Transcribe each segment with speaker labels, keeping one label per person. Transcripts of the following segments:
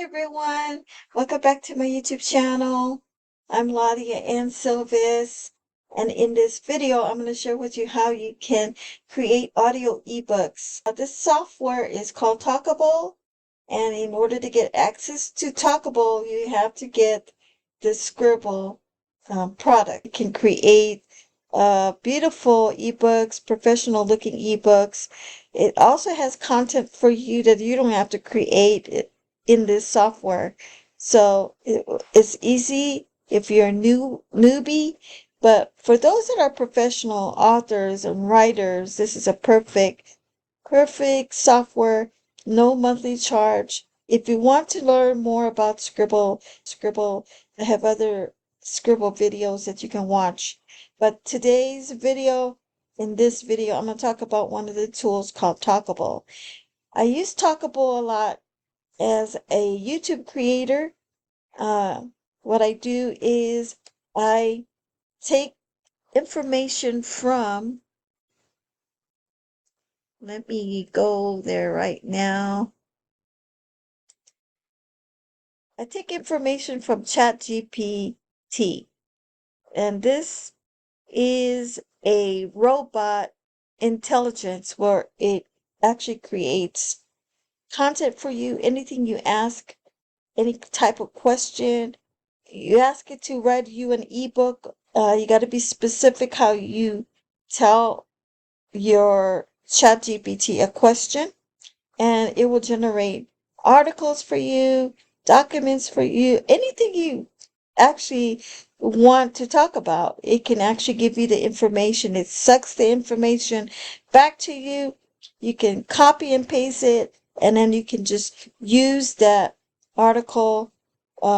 Speaker 1: everyone, welcome back to my YouTube channel. I'm Ladia Ann Silvis, and in this video I'm going to share with you how you can create audio ebooks. This software is called Talkibble, and in order to get access to Talkibble you have to get the Scribble product. You can create beautiful ebooks, professional looking ebooks. It also has content for you that you don't have to create in this software. So it's easy if you're a newbie, but for those that are professional authors and writers, this is a perfect software, no monthly charge. If you want to learn more about Scribble, I have other Scribble videos that you can watch. But in this video, I'm going to talk about one of the tools called Talkibble. I use Talkibble a lot as a YouTube creator. What I do is I take information from, let me go there right now. I take information from ChatGPT, and this is a robot intelligence where it actually creates content for you. Anything you ask, any type of question, you ask it to write you an ebook. You got to be specific how you tell your ChatGPT a question, and it will generate articles for you, documents for you, anything you actually want to talk about. It can actually give you the information. It sucks the information back to you. You can copy and paste it, and then you can just use that article,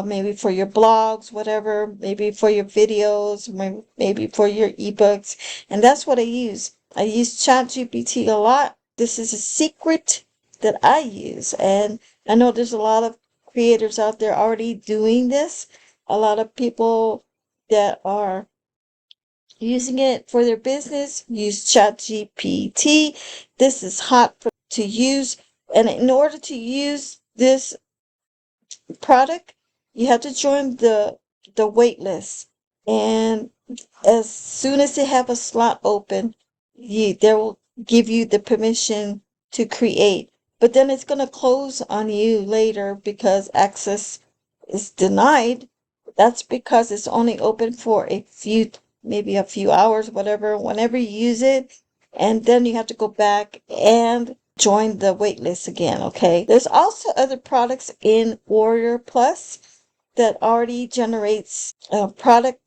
Speaker 1: maybe for your blogs, whatever, maybe for your videos, maybe for your ebooks. And that's what I use. I use ChatGPT a lot. This is a secret that I use, and I know there's a lot of creators out there already doing this. A lot of people that are using it for their business use ChatGPT. This is hot to use, and in order to use this product, you have to join the wait list. And as soon as they have a slot open, they will give you the permission to create. But then it's going to close on you later because access is denied. That's because it's only open for maybe a few hours, whatever, whenever you use it. And then you have to go back and join the wait list again, okay? There's also other products in Warrior Plus that already generates a product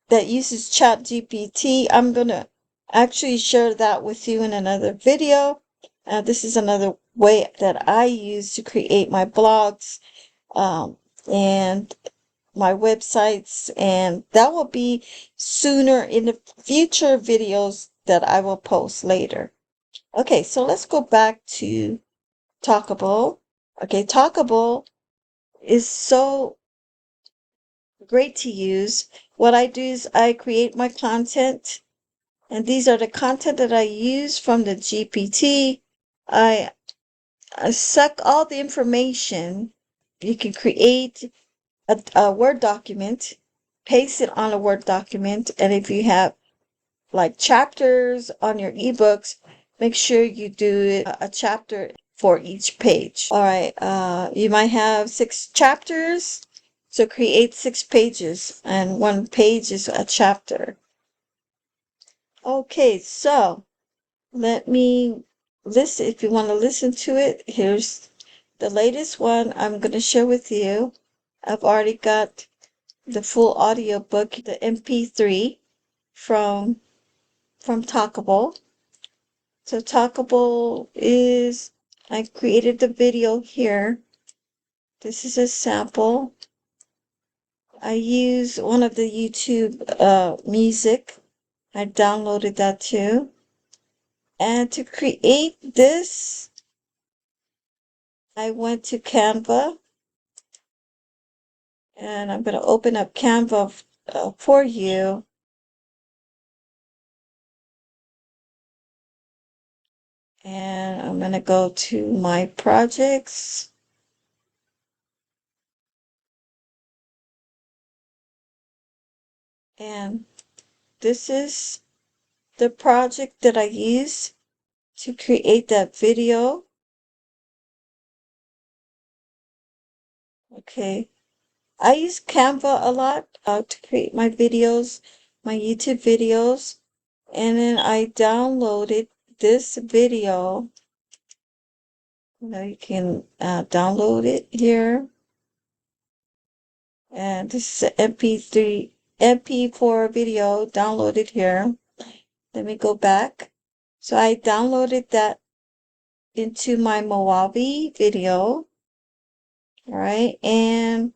Speaker 1: that uses ChatGPT. I'm going to actually share that with you in another video. This is another way that I use to create my blogs and my websites, and that will be sooner in the future videos that I will post later. Okay, so let's go back to Talkibble. Okay, Talkibble is so great to use. What I do is I create my content, and these are the content that I use from the GPT. I suck all the information. You can create a Word document, paste it on a Word document, and if you have like chapters on your ebooks, make sure you do a chapter for each page. All right, you might have 6 chapters, so create 6 pages, and 1 page is a chapter. Okay, so let me listen. If you want to listen to it, here's the latest one I'm going to share with you. I've already got the full audio book, the MP3 from Talkibble. So Talkibble is, I created the video here. This is a sample. I use one of the YouTube music. I downloaded that too. And to create this, I went to Canva. And I'm going to open up Canva for you. And I'm going to go to my projects. And this is the project that I used to create that video. Okay. I use Canva a lot to create my videos, my YouTube videos. And then I downloaded this video. You can download it here. And this is an MP3, MP4 video downloaded here. Let me go back. So I downloaded that into my Mojave video. All right. And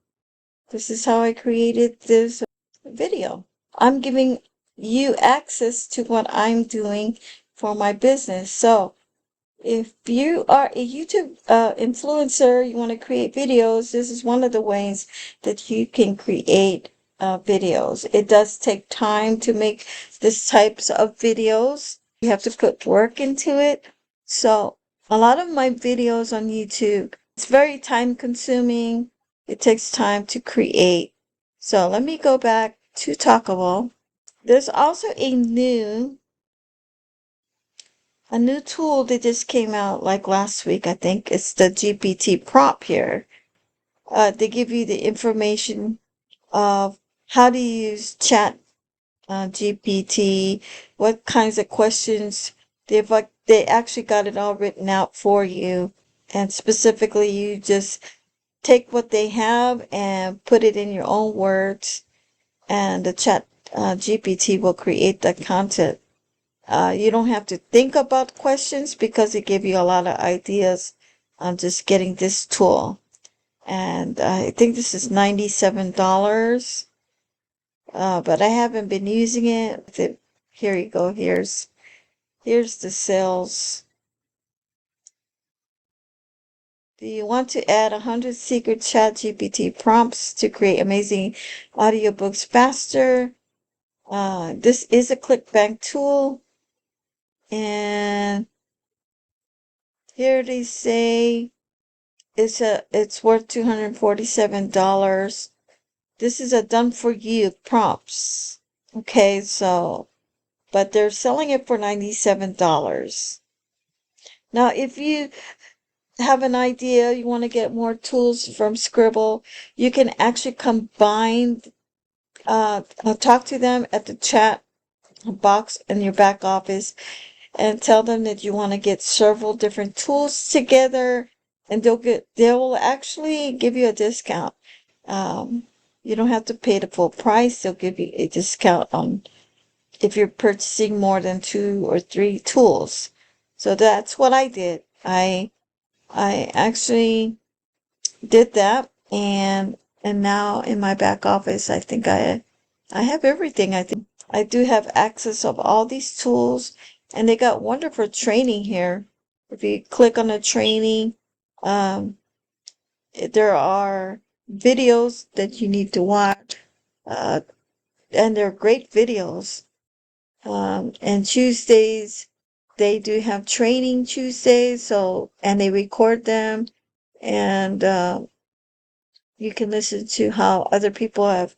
Speaker 1: this is how I created this video. I'm giving you access to what I'm doing for my business. So if you are a YouTube influencer, you want to create videos, this is one of the ways that you can create videos. It does take time to make this types of videos. You have to put work into it. So a lot of my videos on YouTube, it's very time consuming. It takes time to create. So let me go back to Talkibble. There's also a new tool that just came out like last week, I think. It's the GPT prompt here. They give you the information of how to use chat GPT, what kinds of questions. They actually got it all written out for you. And specifically, you just take what they have and put it in your own words, and the chat GPT will create the content. You don't have to think about questions because it gives you a lot of ideas on just getting this tool. And I think this is $97. But I haven't been using it. Here you go. Here's the sales. Do you want to add 100 secret chat GPT prompts to create amazing audiobooks faster? This is a ClickBank tool. And here they say it's worth $247. This is a done for you prompts. Okay, so but they're selling it for $97. Now, if you have an idea, you want to get more tools from Scribble, you can actually combine, talk to them at the chat box in your back office and tell them that you want to get several different tools together, and they will actually give you a discount. You don't have to pay the full price. They'll give you a discount on if you're purchasing more than 2 or 3 tools. So that's what I did. I actually did that, and now in my back office, I think I have everything. I think I do have access of all these tools, and they got wonderful training here. If you click on the training, there are videos that you need to watch, and they're great videos. And Tuesdays, they do have training Tuesdays, so, and they record them, and you can listen to how other people have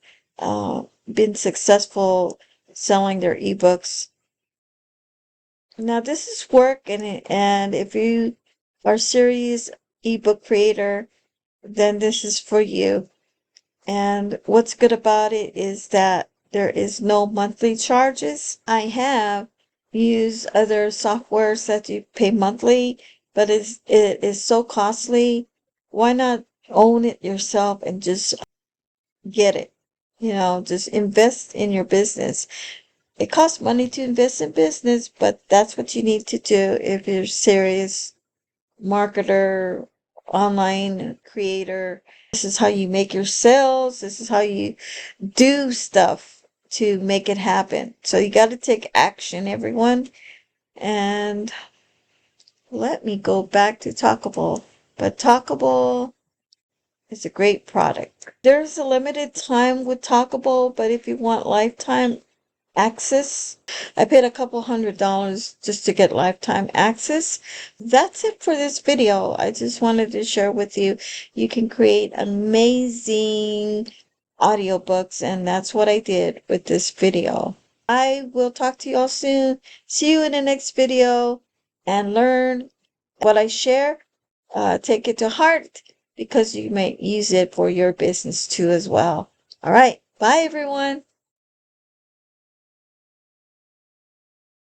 Speaker 1: been successful selling their ebooks. Now, this is work, and if you are a serious ebook creator, then this is for you. And what's good about it is that there is no monthly charges. I have used other softwares that you pay monthly, but it is so costly. Why not own it yourself and just get it? Just invest in your business. It costs money to invest in business, but that's what you need to do if you're serious marketer, online creator. This is how you make your sales. This is how you do stuff to make it happen. So you got to take action, everyone. And let me go back to Talkibble. But Talkibble is a great product. There's a limited time with Talkibble, but if you want lifetime access, I paid a couple $100 just to get lifetime access. That's it for this video. I just wanted to share with you. You can create amazing audiobooks, and that's what I did with this video. I will talk to you all soon. See you in the next video, and learn what I share. Take it to heart because you may use it for your business too as well. All right. Bye, everyone.